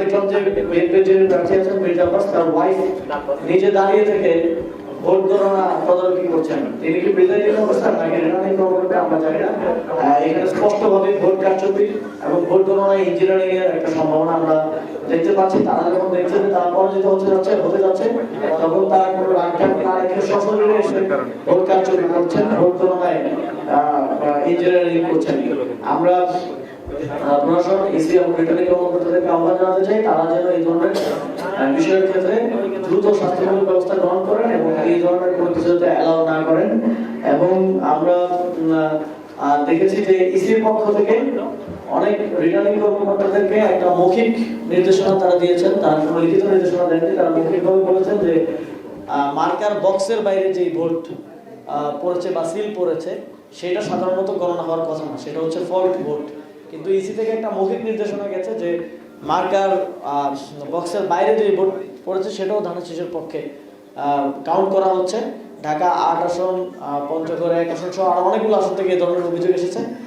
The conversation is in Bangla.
দেখলাম যে বিএনপির যিনি প্রার্থী আছেন মির্জা আব্বাস তার ওয়াইফ নিজে দাঁড়িয়ে থেকে ভোট গণনা তদারকি করছেন। তিনি কি প্রিজাইডিং অবস্থান নাকি রিটার্নিং কর্মকর্তা আমরা জানি না। এখানে স্পষ্টভাবে ভোট কারচুপি এবং ভোট গণনা ইঞ্জিনিয়ারিং এর একটা সম্ভাবনা আমরা দেখতে পাচ্ছি। তারা যখন দেখছে যে তারা পরাজিত হতে যাচ্ছে তখন তারা কোনো রাগঢাক না রেখে সশরীরে এসে ভোট কারচুপি করছেন, ভোট গণনায় ইঞ্জিনিয়ারিং করছেন। আমরা প্রশাসন, ইসি এবং রিটার্নিং কর্মকর্তাদেরকে আহ্বান জানাতে চাই তারা যেন এই ধরনের বিষয়ের ক্ষেত্রে দ্রুত শাস্তিমূলক ব্যবস্থা গ্রহণ করেন এবং এই ধরনের কোনো কিছু যাতে অ্যালাউ না করেন। এবং আমরা দেখেছি যে ইসির পক্ষ থেকে অনেক রিটার্নিং কর্মকর্তাদেরকে একটা মৌখিক নির্দেশনা তারা দিয়েছেন, তারা কোনো লিখিত নির্দেশনা দেননি। তারা মৌখিকভাবে বলেছেন যে মার্কার বক্সের বাইরে যে ভোট পড়েছে বা সিল পড়েছে সেটা সাধারণত গণনা হওয়ার কথা না, সেটা হচ্ছে ফল্ট ভোট। কিন্তু ইসি থেকে একটা মৌখিক নির্দেশনা গেছে যে মার্কার বক্সের বাইরে যে ভোট পড়েছে সেটাও ধানের শীষের পক্ষে কাউন্ট করা হচ্ছে। ঢাকা ৮ আসন, পঞ্চগড় ১ আসন সহ আরো অনেকগুলো আসন থেকে এই ধরনের অভিযোগ এসেছে।